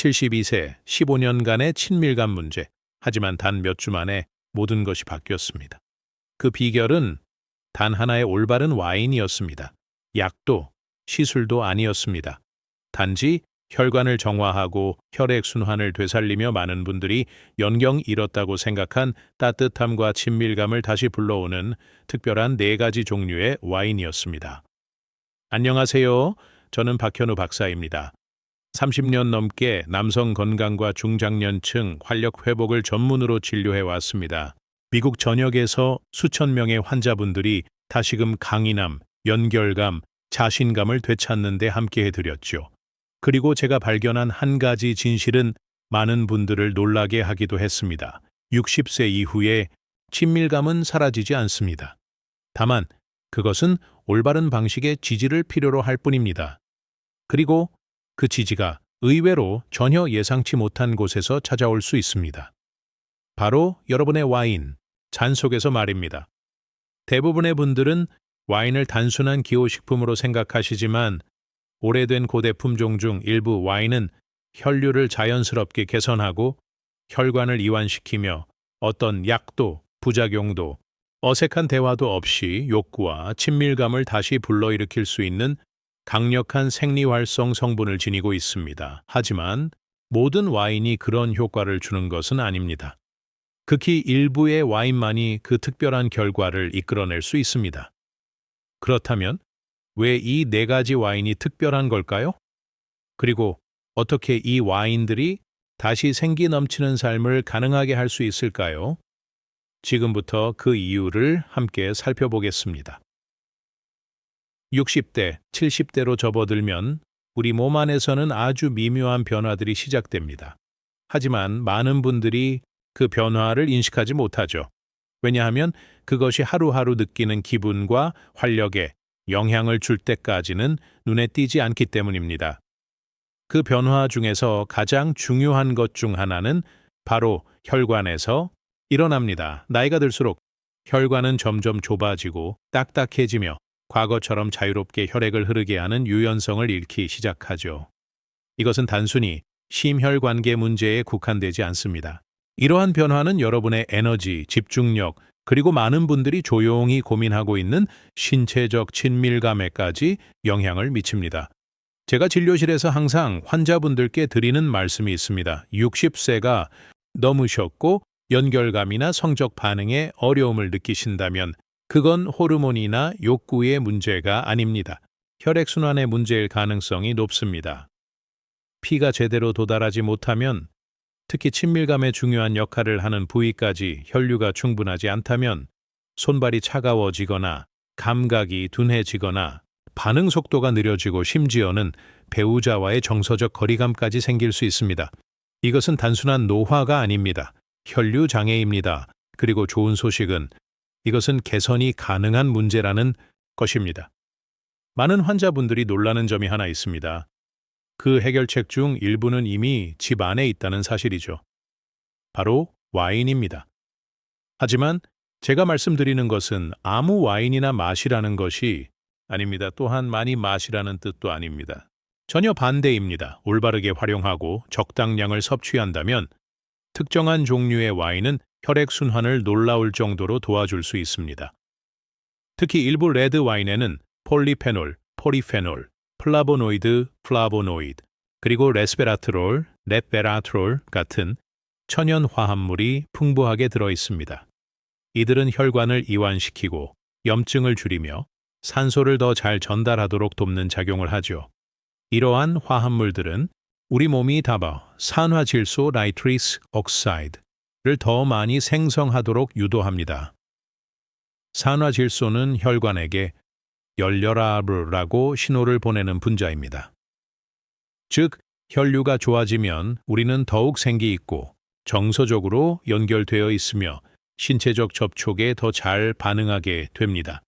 72세 15년간의 친밀감 문제. 하지만 단 몇 주 만에 모든 것이 바뀌었습니다. 그 비결은 단 하나의 올바른 와인이었습니다. 약도 시술도 아니었습니다. 단지 혈관을 정화하고 혈액순환을 되살리며 많은 분들이 연경 잃었다고 생각한 따뜻함과 친밀감을 다시 불러오는 특별한 4가지 종류의 와인이었습니다. 안녕하세요. 저는 박현우 박사입니다. 30년 넘게 남성 건강과 중장년층 활력 회복을 전문으로 진료해 왔습니다. 미국 전역에서 수천 명의 환자분들이 다시금 강인함, 연결감, 자신감을 되찾는 데 함께해 드렸죠. 그리고 제가 발견한 한 가지 진실은 많은 분들을 놀라게 하기도 했습니다. 60세 이후에 친밀감은 사라지지 않습니다. 다만 그것은 올바른 방식의 지지를 필요로 할 뿐입니다. 그리고 그 지지가 의외로 전혀 예상치 못한 곳에서 찾아올 수 있습니다. 바로 여러분의 와인, 잔 속에서 말입니다. 대부분의 분들은 와인을 단순한 기호식품으로 생각하시지만 오래된 고대 품종 중 일부 와인은 혈류를 자연스럽게 개선하고 혈관을 이완시키며 어떤 약도, 부작용도, 어색한 대화도 없이 욕구와 친밀감을 다시 불러일으킬 수 있는 강력한 생리활성 성분을 지니고 있습니다. 하지만 모든 와인이 그런 효과를 주는 것은 아닙니다. 극히 일부의 와인만이 그 특별한 결과를 이끌어낼 수 있습니다. 그렇다면 왜 이 4가지 와인이 특별한 걸까요? 그리고 어떻게 이 와인들이 다시 생기 넘치는 삶을 가능하게 할 수 있을까요? 지금부터 그 이유를 함께 살펴보겠습니다. 60대, 70대로 접어들면 우리 몸 안에서는 아주 미묘한 변화들이 시작됩니다. 하지만 많은 분들이 그 변화를 인식하지 못하죠. 왜냐하면 그것이 하루하루 느끼는 기분과 활력에 영향을 줄 때까지는 눈에 띄지 않기 때문입니다. 그 변화 중에서 가장 중요한 것 중 하나는 바로 혈관에서 일어납니다. 나이가 들수록 혈관은 점점 좁아지고 딱딱해지며 과거처럼 자유롭게 혈액을 흐르게 하는 유연성을 잃기 시작하죠. 이것은 단순히 심혈관계 문제에 국한되지 않습니다. 이러한 변화는 여러분의 에너지, 집중력, 그리고 많은 분들이 조용히 고민하고 있는 신체적 친밀감에까지 영향을 미칩니다. 제가 진료실에서 항상 환자분들께 드리는 말씀이 있습니다. 60세가 넘으셨고 연결감이나 성적 반응에 어려움을 느끼신다면 그건 호르몬이나 욕구의 문제가 아닙니다. 혈액순환의 문제일 가능성이 높습니다. 피가 제대로 도달하지 못하면, 특히 친밀감에 중요한 역할을 하는 부위까지 혈류가 충분하지 않다면 손발이 차가워지거나 감각이 둔해지거나 반응 속도가 느려지고 심지어는 배우자와의 정서적 거리감까지 생길 수 있습니다. 이것은 단순한 노화가 아닙니다. 혈류 장애입니다. 그리고 좋은 소식은 이것은 개선이 가능한 문제라는 것입니다. 많은 환자분들이 놀라는 점이 하나 있습니다. 그 해결책 중 일부는 이미 집 안에 있다는 사실이죠. 바로 와인입니다. 하지만 제가 말씀드리는 것은 아무 와인이나 마시라는 것이 아닙니다. 또한 많이 마시라는 뜻도 아닙니다. 전혀 반대입니다. 올바르게 활용하고 적당량을 섭취한다면 특정한 종류의 와인은 혈액순환을 놀라울 정도로 도와줄 수 있습니다. 특히 일부 레드 와인에는 폴리페놀, 포리페놀, 플라보노이드, 플라보노이드, 그리고 레스베라트롤, 렙베라트롤 같은 천연 화합물이 풍부하게 들어 있습니다. 이들은 혈관을 이완시키고 염증을 줄이며 산소를 더 잘 전달하도록 돕는 작용을 하죠. 이러한 화합물들은 우리 몸이 담아 산화질소 나이트리스 옥사이드를 더 많이 생성하도록 유도합니다. 산화질소는 혈관에게 열려라라고 신호를 보내는 분자입니다. 즉, 혈류가 좋아지면 우리는 더욱 생기 있고 정서적으로 연결되어 있으며 신체적 접촉에 더 잘 반응하게 됩니다.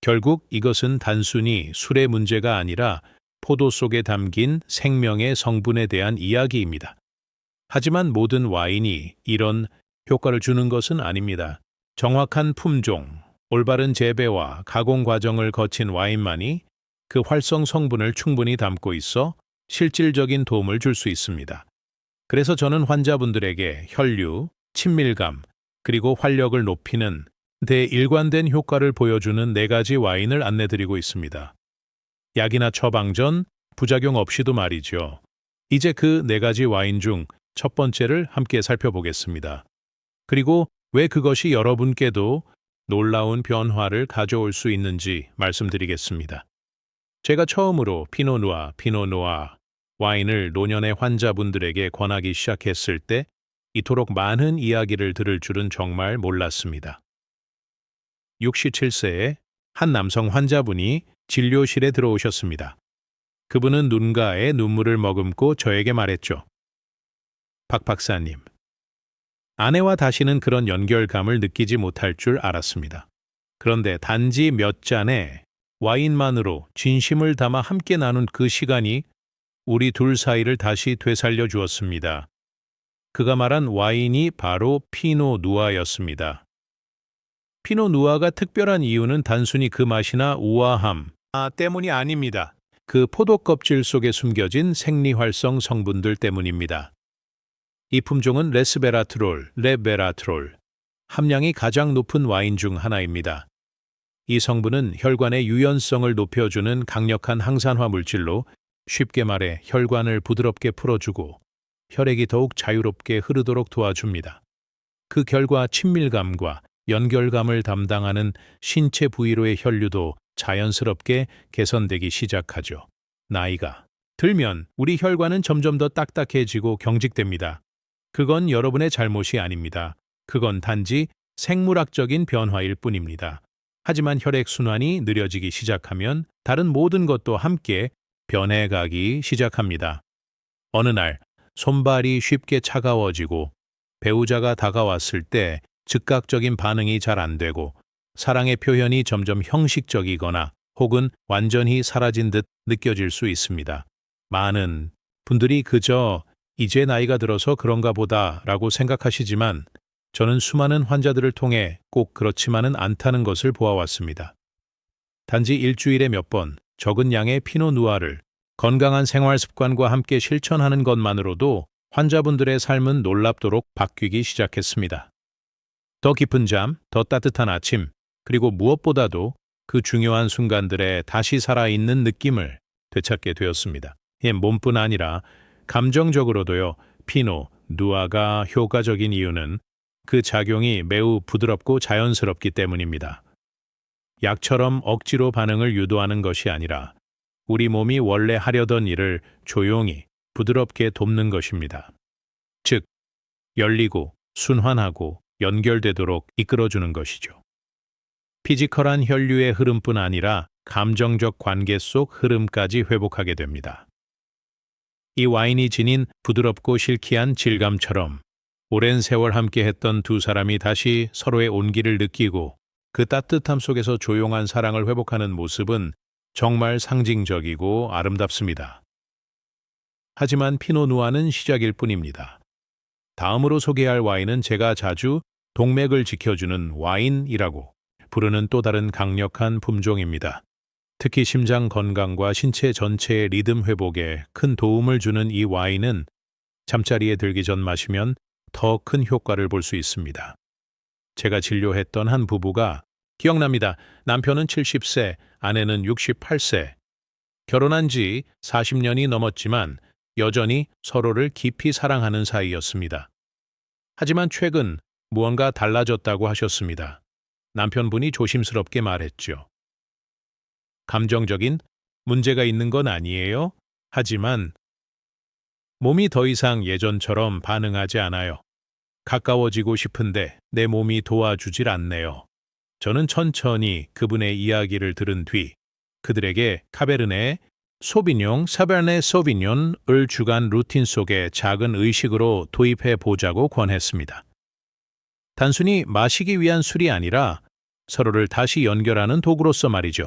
결국 이것은 단순히 술의 문제가 아니라 포도 속에 담긴 생명의 성분에 대한 이야기입니다. 하지만 모든 와인이 이런 효과를 주는 것은 아닙니다. 정확한 품종, 올바른 재배와 가공 과정을 거친 와인만이 그 활성 성분을 충분히 담고 있어 실질적인 도움을 줄 수 있습니다. 그래서 저는 환자분들에게 혈류, 친밀감, 그리고 활력을 높이는 대일관된 효과를 보여주는 4가지 와인을 안내드리고 있습니다. 약이나 처방 전 부작용 없이도 말이죠. 이제 그 4가지 와인 중 첫 번째를 함께 살펴보겠습니다. 그리고 왜 그것이 여러분께도 놀라운 변화를 가져올 수 있는지 말씀드리겠습니다. 제가 처음으로 피노누아 와인을 노년의 환자분들에게 권하기 시작했을 때 이토록 많은 이야기를 들을 줄은 정말 몰랐습니다. 67세의 한 남성 환자분이 진료실에 들어오셨습니다. 그분은 눈가에 눈물을 머금고 저에게 말했죠. 박 박사님, 아내와 다시는 그런 연결감을 느끼지 못할 줄 알았습니다. 그런데 단지 몇 잔의 와인만으로 진심을 담아 함께 나눈 그 시간이 우리 둘 사이를 다시 되살려 주었습니다. 그가 말한 와인이 바로 피노 누아였습니다. 피노 누아가 특별한 이유는 단순히 그 맛이나 우아함 때문이 아닙니다. 그 포도 껍질 속에 숨겨진 생리활성 성분들 때문입니다. 이 품종은 레베라트롤 함량이 가장 높은 와인 중 하나입니다. 이 성분은 혈관의 유연성을 높여주는 강력한 항산화 물질로 쉽게 말해 혈관을 부드럽게 풀어주고 혈액이 더욱 자유롭게 흐르도록 도와줍니다. 그 결과 친밀감과 연결감을 담당하는 신체 부위로의 혈류도 자연스럽게 개선되기 시작하죠. 나이가 들면 우리 혈관은 점점 더 딱딱해지고 경직됩니다. 그건 여러분의 잘못이 아닙니다. 그건 단지 생물학적인 변화일 뿐입니다. 하지만 혈액순환이 느려지기 시작하면 다른 모든 것도 함께 변해가기 시작합니다. 어느 날 손발이 쉽게 차가워지고 배우자가 다가왔을 때 즉각적인 반응이 잘 안 되고 사랑의 표현이 점점 형식적이거나 혹은 완전히 사라진 듯 느껴질 수 있습니다. 많은 분들이 그저 이제 나이가 들어서 그런가 보다라고 생각하시지만 저는 수많은 환자들을 통해 꼭 그렇지만은 않다는 것을 보아왔습니다. 단지 일주일에 몇 번 적은 양의 피노누아를 건강한 생활 습관과 함께 실천하는 것만으로도 환자분들의 삶은 놀랍도록 바뀌기 시작했습니다. 더 깊은 잠, 더 따뜻한 아침, 그리고 무엇보다도 그 중요한 순간들에 다시 살아있는 느낌을 되찾게 되었습니다. 몸뿐 아니라 감정적으로도요. 피노 누아가 효과적인 이유는 그 작용이 매우 부드럽고 자연스럽기 때문입니다. 약처럼 억지로 반응을 유도하는 것이 아니라 우리 몸이 원래 하려던 일을 조용히 부드럽게 돕는 것입니다. 즉, 열리고 순환하고 연결되도록 이끌어주는 것이죠. 피지컬한 혈류의 흐름뿐 아니라 감정적 관계 속 흐름까지 회복하게 됩니다. 이 와인이 지닌 부드럽고 실키한 질감처럼 오랜 세월 함께했던 두 사람이 다시 서로의 온기를 느끼고 그 따뜻함 속에서 조용한 사랑을 회복하는 모습은 정말 상징적이고 아름답습니다. 하지만 피노누아는 시작일 뿐입니다. 다음으로 소개할 와인은 제가 자주 동맥을 지켜주는 와인이라고 부르는 또 다른 강력한 품종입니다. 특히 심장 건강과 신체 전체의 리듬 회복에 큰 도움을 주는 이 와인은 잠자리에 들기 전 마시면 더 큰 효과를 볼 수 있습니다. 제가 진료했던 한 부부가 기억납니다. 남편은 70세, 아내는 68세. 결혼한 지 40년이 넘었지만 여전히 서로를 깊이 사랑하는 사이였습니다. 하지만 최근 무언가 달라졌다고 하셨습니다. 남편분이 조심스럽게 말했죠. 감정적인 문제가 있는 건 아니에요. 하지만 몸이 더 이상 예전처럼 반응하지 않아요. 가까워지고 싶은데 내 몸이 도와주질 않네요. 저는 천천히 그분의 이야기를 들은 뒤 그들에게 카베르네 소비뇽을 주간 루틴 속에 작은 의식으로 도입해 보자고 권했습니다. 단순히 마시기 위한 술이 아니라 서로를 다시 연결하는 도구로서 말이죠.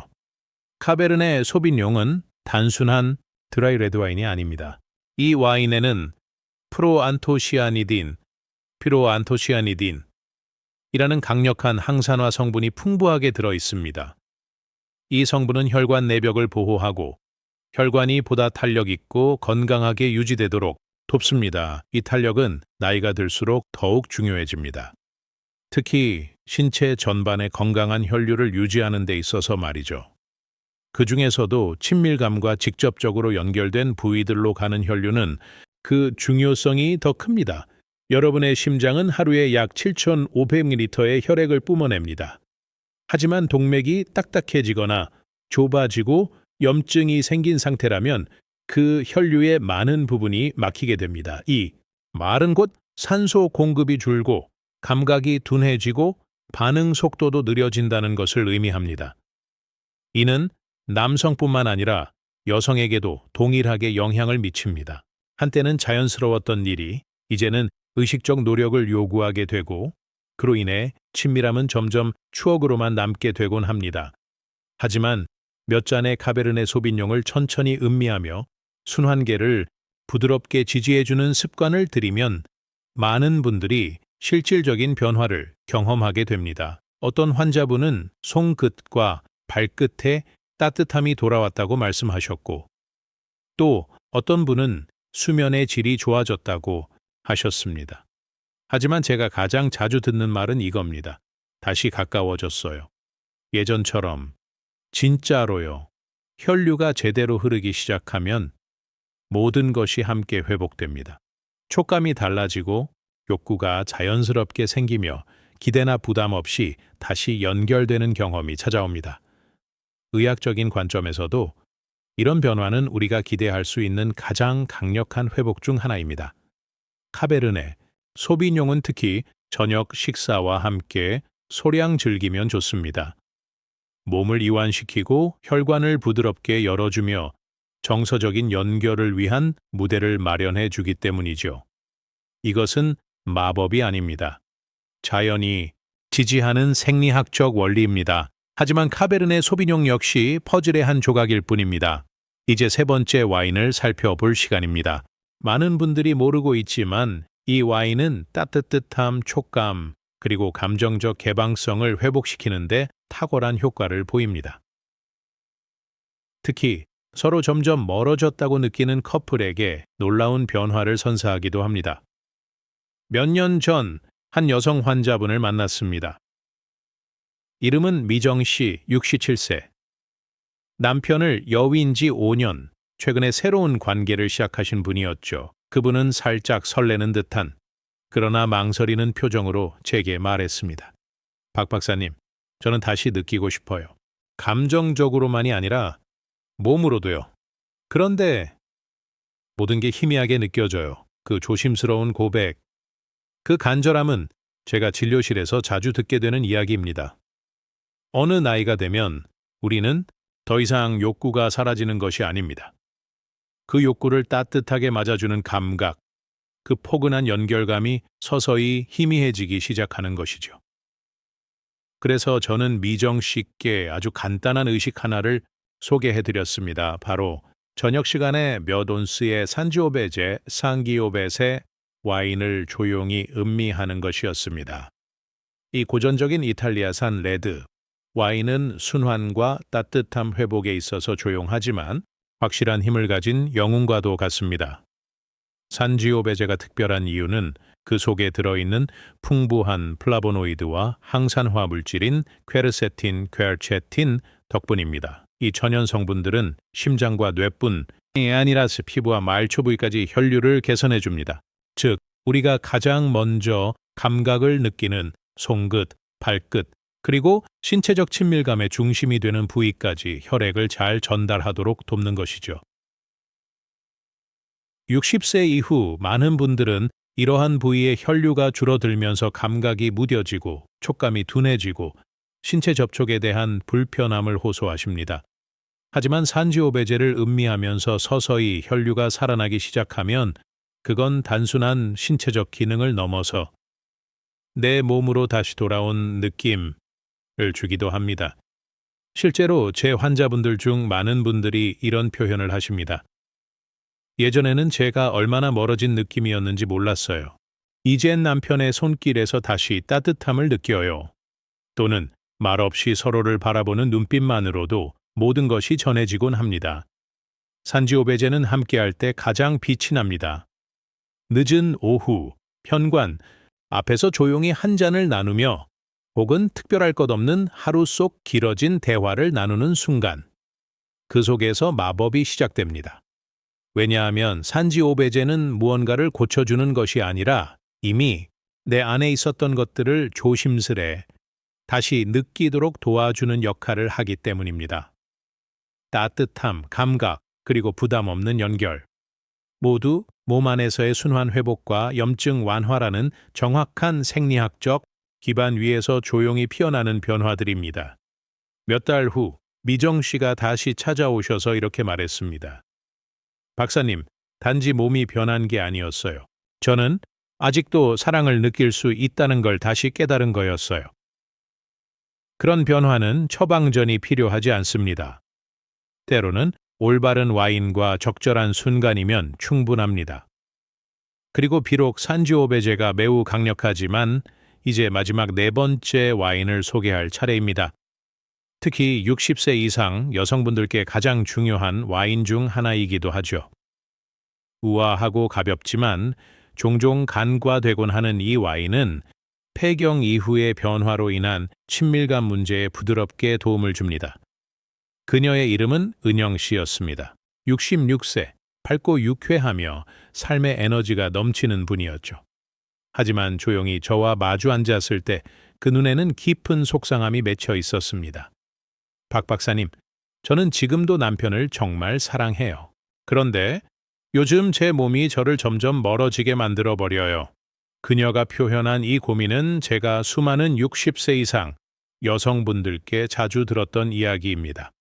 카베르네 소비뇽은 단순한 드라이 레드 와인이 아닙니다. 이 와인에는 피로안토시아니딘이라는 강력한 항산화 성분이 풍부하게 들어 있습니다. 이 성분은 혈관 내벽을 보호하고 혈관이 보다 탄력 있고 건강하게 유지되도록 돕습니다. 이 탄력은 나이가 들수록 더욱 중요해집니다. 특히 신체 전반의 건강한 혈류를 유지하는 데 있어서 말이죠. 그 중에서도 친밀감과 직접적으로 연결된 부위들로 가는 혈류는 그 중요성이 더 큽니다. 여러분의 심장은 하루에 약 7,500ml의 혈액을 뿜어냅니다. 하지만 동맥이 딱딱해지거나 좁아지고 염증이 생긴 상태라면 그 혈류의 많은 부분이 막히게 됩니다. 이 말은 곧 산소 공급이 줄고 감각이 둔해지고 반응 속도도 느려진다는 것을 의미합니다. 이는 남성뿐만 아니라 여성에게도 동일하게 영향을 미칩니다. 한때는 자연스러웠던 일이 이제는 의식적 노력을 요구하게 되고 그로 인해 친밀함은 점점 추억으로만 남게 되곤 합니다. 하지만 몇 잔의 카베르네 소빈용을 천천히 음미하며 순환계를 부드럽게 지지해주는 습관을 들이면 많은 분들이 실질적인 변화를 경험하게 됩니다. 어떤 환자분은 손끝과 발끝에 따뜻함이 돌아왔다고 말씀하셨고, 또 어떤 분은 수면의 질이 좋아졌다고 하셨습니다. 하지만 제가 가장 자주 듣는 말은 이겁니다. 다시 가까워졌어요. 예전처럼. 진짜로요. 혈류가 제대로 흐르기 시작하면 모든 것이 함께 회복됩니다. 촉감이 달라지고 욕구가 자연스럽게 생기며 기대나 부담 없이 다시 연결되는 경험이 찾아옵니다. 의학적인 관점에서도 이런 변화는 우리가 기대할 수 있는 가장 강력한 회복 중 하나입니다. 카베르네, 소비뇽은 특히 저녁 식사와 함께 소량 즐기면 좋습니다. 몸을 이완시키고 혈관을 부드럽게 열어주며 정서적인 연결을 위한 무대를 마련해 주기 때문이죠. 이것은 마법이 아닙니다. 자연이 지지하는 생리학적 원리입니다. 하지만 카베르네 소비뇽 역시 퍼즐의 한 조각일 뿐입니다. 이제 세 번째 와인을 살펴볼 시간입니다. 많은 분들이 모르고 있지만 이 와인은 따뜻함, 촉감, 그리고 감정적 개방성을 회복시키는데 탁월한 효과를 보입니다. 특히 서로 점점 멀어졌다고 느끼는 커플에게 놀라운 변화를 선사하기도 합니다. 몇 년 전 한 여성 환자분을 만났습니다. 이름은 미정 씨, 67세. 남편을 여위인 지 5년, 최근에 새로운 관계를 시작하신 분이었죠. 그분은 살짝 설레는 듯한, 그러나 망설이는 표정으로 제게 말했습니다. 박 박사님, 저는 다시 느끼고 싶어요. 감정적으로만이 아니라 몸으로도요. 그런데 모든 게 희미하게 느껴져요. 그 조심스러운 고백, 그 간절함은 제가 진료실에서 자주 듣게 되는 이야기입니다. 어느 나이가 되면 우리는 더 이상 욕구가 사라지는 것이 아닙니다. 그 욕구를 따뜻하게 맞아주는 감각, 그 포근한 연결감이 서서히 희미해지기 시작하는 것이죠. 그래서 저는 미정 씨께 아주 간단한 의식 하나를 소개해드렸습니다. 바로 저녁 시간에 몇 온스의 산지오베제, 상기오벳의 와인을 조용히 음미하는 것이었습니다. 이 고전적인 이탈리아산 레드 와인은 순환과 따뜻함 회복에 있어서 조용하지만 확실한 힘을 가진 영웅과도 같습니다. 산지오베제가 특별한 이유는 그 속에 들어있는 풍부한 플라보노이드와 항산화 물질인 퀘르세틴, 퀘르체틴 덕분입니다. 이 천연 성분들은 심장과 뇌뿐 아니라 피부와 말초 부위까지 혈류를 개선해 줍니다. 즉, 우리가 가장 먼저 감각을 느끼는 손끝, 발끝, 그리고 신체적 친밀감의 중심이 되는 부위까지 혈액을 잘 전달하도록 돕는 것이죠. 60세 이후 많은 분들은 이러한 부위의 혈류가 줄어들면서 감각이 무뎌지고 촉감이 둔해지고 신체 접촉에 대한 불편함을 호소하십니다. 하지만 산지오베제를 음미하면서 서서히 혈류가 살아나기 시작하면 그건 단순한 신체적 기능을 넘어서 내 몸으로 다시 돌아온 느낌을 주기도 합니다. 실제로 제 환자분들 중 많은 분들이 이런 표현을 하십니다. 예전에는 제가 얼마나 멀어진 느낌이었는지 몰랐어요. 이젠 남편의 손길에서 다시 따뜻함을 느껴요. 또는 말없이 서로를 바라보는 눈빛만으로도 모든 것이 전해지곤 합니다. 산지오베제는 함께할 때 가장 빛이 납니다. 늦은 오후, 현관, 앞에서 조용히 한 잔을 나누며 혹은 특별할 것 없는 하루 속 길어진 대화를 나누는 순간, 그 속에서 마법이 시작됩니다. 왜냐하면 산지오베제는 무언가를 고쳐주는 것이 아니라 이미 내 안에 있었던 것들을 조심스레 다시 느끼도록 도와주는 역할을 하기 때문입니다. 따뜻함, 감각, 그리고 부담 없는 연결. 모두 몸 안에서의 순환 회복과 염증 완화라는 정확한 생리학적 기반 위에서 조용히 피어나는 변화들입니다. 몇 달 후 미정 씨가 다시 찾아오셔서 이렇게 말했습니다. 박사님, 단지 몸이 변한 게 아니었어요. 저는 아직도 사랑을 느낄 수 있다는 걸 다시 깨달은 거였어요. 그런 변화는 처방전이 필요하지 않습니다. 때로는 올바른 와인과 적절한 순간이면 충분합니다. 그리고 비록 산지오베제가 매우 강력하지만 이제 마지막 네 번째 와인을 소개할 차례입니다. 특히 60세 이상 여성분들께 가장 중요한 와인 중 하나이기도 하죠. 우아하고 가볍지만 종종 간과되곤 하는 이 와인은 폐경 이후의 변화로 인한 친밀감 문제에 부드럽게 도움을 줍니다. 그녀의 이름은 은영 씨였습니다. 66세, 밝고 유쾌하며 삶의 에너지가 넘치는 분이었죠. 하지만 조용히 저와 마주 앉았을 때 그 눈에는 깊은 속상함이 맺혀 있었습니다. 박 박사님, 저는 지금도 남편을 정말 사랑해요. 그런데 요즘 제 몸이 저를 점점 멀어지게 만들어버려요. 그녀가 표현한 이 고민은 제가 수많은 60세 이상 여성분들께 자주 들었던 이야기입니다.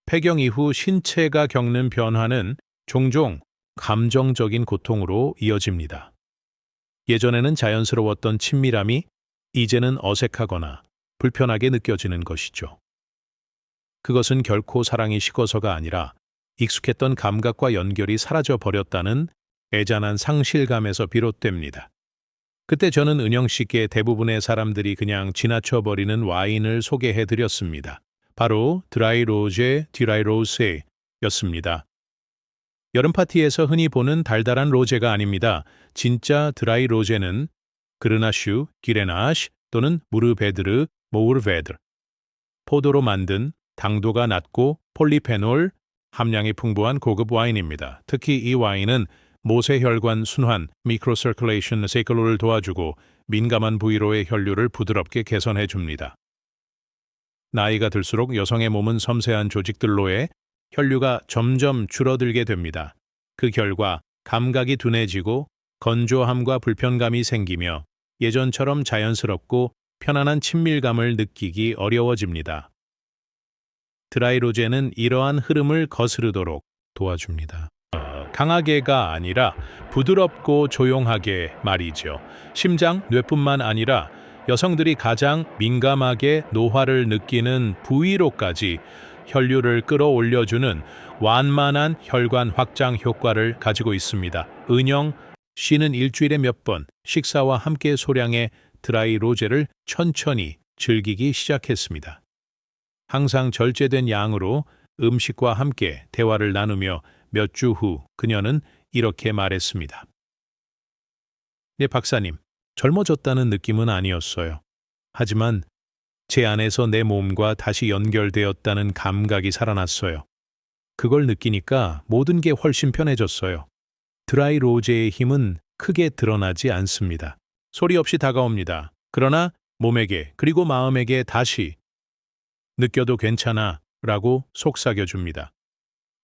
폐경 이후 신체가 겪는 변화는 종종 감정적인 고통으로 이어집니다. 예전에는 자연스러웠던 친밀함이 이제는 어색하거나 불편하게 느껴지는 것이죠. 그것은 결코 사랑이 식어서가 아니라 익숙했던 감각과 연결이 사라져 버렸다는 애잔한 상실감에서 비롯됩니다. 그때 저는 은영 씨께 대부분의 사람들이 그냥 지나쳐 버리는 와인을 소개해 드렸습니다. 바로 드라이 로제, 디라이 로세였습니다. 여름 파티에서 흔히 보는 달달한 로제가 아닙니다. 진짜 드라이 로제는 그르나슈, 기레나시 또는 무르베드르, 모르베드르, 포도로 만든 당도가 낮고 폴리페놀 함량이 풍부한 고급 와인입니다. 특히 이 와인은 모세혈관 순환, 미크로서큘레이션 세클로를 도와주고 민감한 부위로의 혈류를 부드럽게 개선해 줍니다. 나이가 들수록 여성의 몸은 섬세한 조직들로의 혈류가 점점 줄어들게 됩니다. 그 결과 감각이 둔해지고 건조함과 불편감이 생기며 예전처럼 자연스럽고 편안한 친밀감을 느끼기 어려워집니다. 드라이 로제는 이러한 흐름을 거스르도록 도와줍니다. 강하게가 아니라 부드럽고 조용하게 말이죠. 심장, 뇌뿐만 아니라 여성들이 가장 민감하게 노화를 느끼는 부위로까지 혈류를 끌어올려주는 완만한 혈관 확장 효과를 가지고 있습니다. 은영 씨는 일주일에 몇 번 식사와 함께 소량의 드라이 로제를 천천히 즐기기 시작했습니다. 항상 절제된 양으로 음식과 함께 대화를 나누며 몇 주 후 그녀는 이렇게 말했습니다. 네, 박사님, 젊어졌다는 느낌은 아니었어요. 하지만 제 안에서 내 몸과 다시 연결되었다는 감각이 살아났어요. 그걸 느끼니까 모든 게 훨씬 편해졌어요. 드라이 로제의 힘은 크게 드러나지 않습니다. 소리 없이 다가옵니다. 그러나 몸에게 그리고 마음에게 다시 느껴도 괜찮아 라고 속삭여줍니다.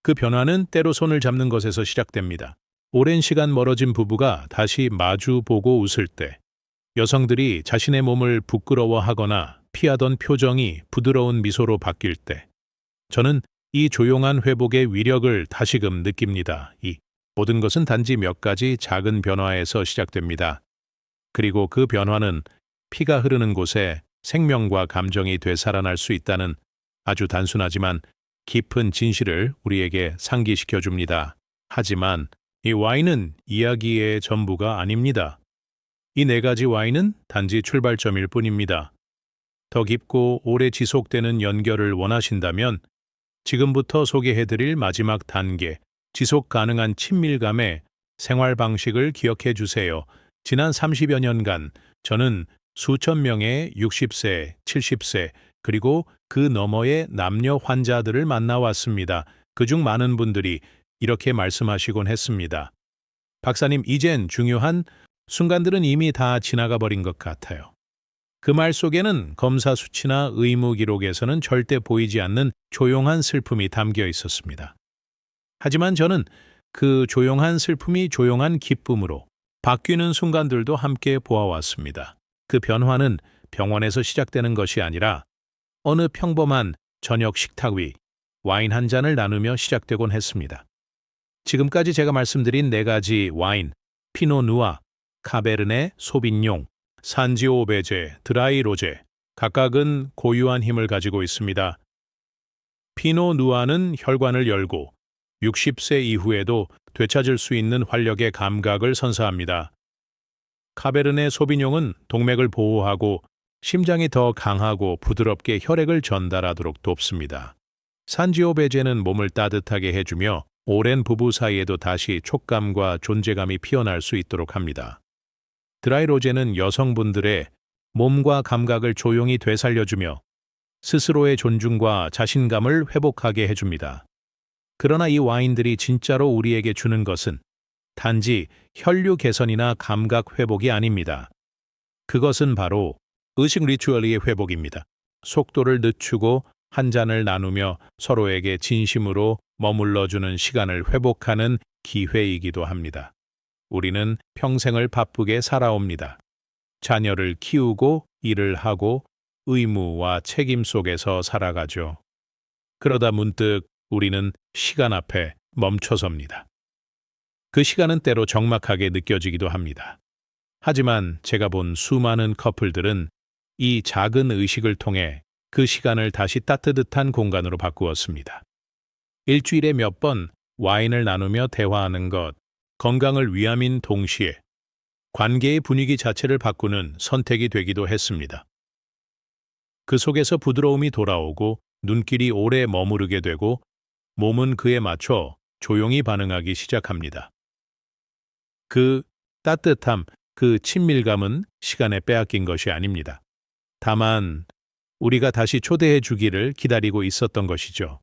그 변화는 때로 손을 잡는 것에서 시작됩니다. 오랜 시간 멀어진 부부가 다시 마주 보고 웃을 때, 여성들이 자신의 몸을 부끄러워하거나 피하던 표정이 부드러운 미소로 바뀔 때, 저는 이 조용한 회복의 위력을 다시금 느낍니다. 이 모든 것은 단지 몇 가지 작은 변화에서 시작됩니다. 그리고 그 변화는 피가 흐르는 곳에 생명과 감정이 되살아날 수 있다는 아주 단순하지만 깊은 진실을 우리에게 상기시켜 줍니다. 하지만 이 와인은 이야기의 전부가 아닙니다. 이 네 가지 와인은 단지 출발점일 뿐입니다. 더 깊고 오래 지속되는 연결을 원하신다면 지금부터 소개해드릴 마지막 단계, 지속 가능한 친밀감에 생활 방식을 기억해 주세요. 지난 30여 년간 저는 수천 명의 60세, 70세, 그리고 그 너머의 남녀 환자들을 만나왔습니다. 그중 많은 분들이 이렇게 말씀하시곤 했습니다. 박사님, 이젠 중요한 순간들은 이미 다 지나가 버린 것 같아요. 그 말 속에는 검사 수치나 의무 기록에서는 절대 보이지 않는 조용한 슬픔이 담겨 있었습니다. 하지만 저는 그 조용한 슬픔이 조용한 기쁨으로 바뀌는 순간들도 함께 보아왔습니다. 그 변화는 병원에서 시작되는 것이 아니라 어느 평범한 저녁 식탁 위 와인 한 잔을 나누며 시작되곤 했습니다. 지금까지 제가 말씀드린 네 가지 와인, 피노 누아, 카베르네 소빈뇽, 산지오베제, 드라이 로제, 각각은 고유한 힘을 가지고 있습니다. 피노 누아는 혈관을 열고 60세 이후에도 되찾을 수 있는 활력의 감각을 선사합니다. 카베르네 소비뇽은 동맥을 보호하고 심장이 더 강하고 부드럽게 혈액을 전달하도록 돕습니다. 산지오베제는 몸을 따뜻하게 해주며 오랜 부부 사이에도 다시 촉감과 존재감이 피어날 수 있도록 합니다. 드라이로제는 여성분들의 몸과 감각을 조용히 되살려주며 스스로의 존중과 자신감을 회복하게 해줍니다. 그러나 이 와인들이 진짜로 우리에게 주는 것은 단지 혈류 개선이나 감각 회복이 아닙니다. 그것은 바로 의식 리추얼의 회복입니다. 속도를 늦추고 한 잔을 나누며 서로에게 진심으로 머물러주는 시간을 회복하는 기회이기도 합니다. 우리는 평생을 바쁘게 살아옵니다. 자녀를 키우고 일을 하고 의무와 책임 속에서 살아가죠. 그러다 문득 우리는 시간 앞에 멈춰섭니다. 그 시간은 때로 적막하게 느껴지기도 합니다. 하지만 제가 본 수많은 커플들은 이 작은 의식을 통해 그 시간을 다시 따뜻한 공간으로 바꾸었습니다. 일주일에 몇 번 와인을 나누며 대화하는 것, 건강을 위함인 동시에 관계의 분위기 자체를 바꾸는 선택이 되기도 했습니다. 그 속에서 부드러움이 돌아오고 눈길이 오래 머무르게 되고 몸은 그에 맞춰 조용히 반응하기 시작합니다. 그 따뜻함, 그 친밀감은 시간에 빼앗긴 것이 아닙니다. 다만 우리가 다시 초대해 주기를 기다리고 있었던 것이죠.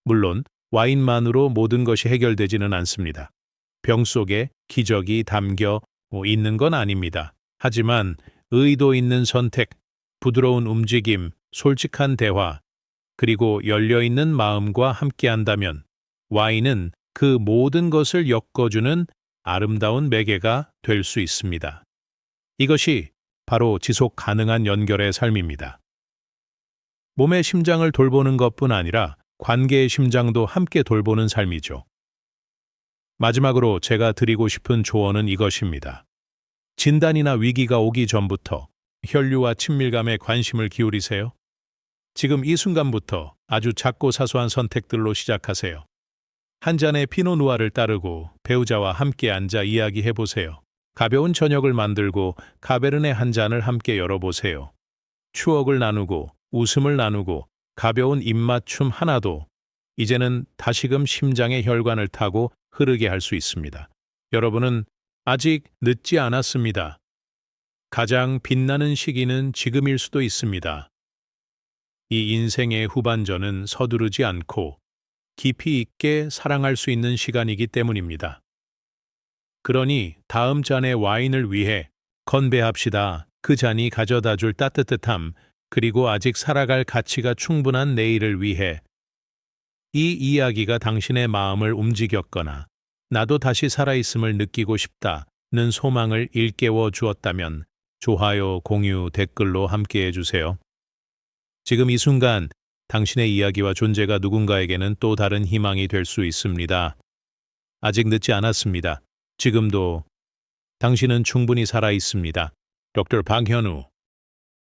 물론 와인만으로 모든 것이 해결되지는 않습니다. 병 속에 기적이 담겨 있는 건 아닙니다. 하지만 의도 있는 선택, 부드러운 움직임, 솔직한 대화, 그리고 열려있는 마음과 함께한다면 와인은 그 모든 것을 엮어주는 아름다운 매개가 될 수 있습니다. 이것이 바로 지속 가능한 연결의 삶입니다. 몸의 심장을 돌보는 것뿐 아니라 관계의 심장도 함께 돌보는 삶이죠. 마지막으로 제가 드리고 싶은 조언은 이것입니다. 진단이나 위기가 오기 전부터 혈류와 친밀감에 관심을 기울이세요. 지금 이 순간부터 아주 작고 사소한 선택들로 시작하세요. 한 잔의 피노누아를 따르고 배우자와 함께 앉아 이야기해보세요. 가벼운 저녁을 만들고 카베르네 한 잔을 함께 열어보세요. 추억을 나누고 웃음을 나누고 가벼운 입맞춤 하나도 이제는 다시금 심장의 혈관을 타고 흐르게 할 수 있습니다. 여러분은 아직 늦지 않았습니다. 가장 빛나는 시기는 지금일 수도 있습니다. 이 인생의 후반전은 서두르지 않고 깊이 있게 사랑할 수 있는 시간이기 때문입니다. 그러니 다음 잔의 와인을 위해 건배합시다. 그 잔이 가져다 줄 따뜻함, 그리고 아직 살아갈 가치가 충분한 내일을 위해. 이 이야기가 당신의 마음을 움직였거나 나도 다시 살아있음을 느끼고 싶다는 소망을 일깨워 주었다면 좋아요, 공유, 댓글로 함께해 주세요. 지금 이 순간 당신의 이야기와 존재가 누군가에게는 또 다른 희망이 될 수 있습니다. 아직 늦지 않았습니다. 지금도 당신은 충분히 살아있습니다. Dr. 박현우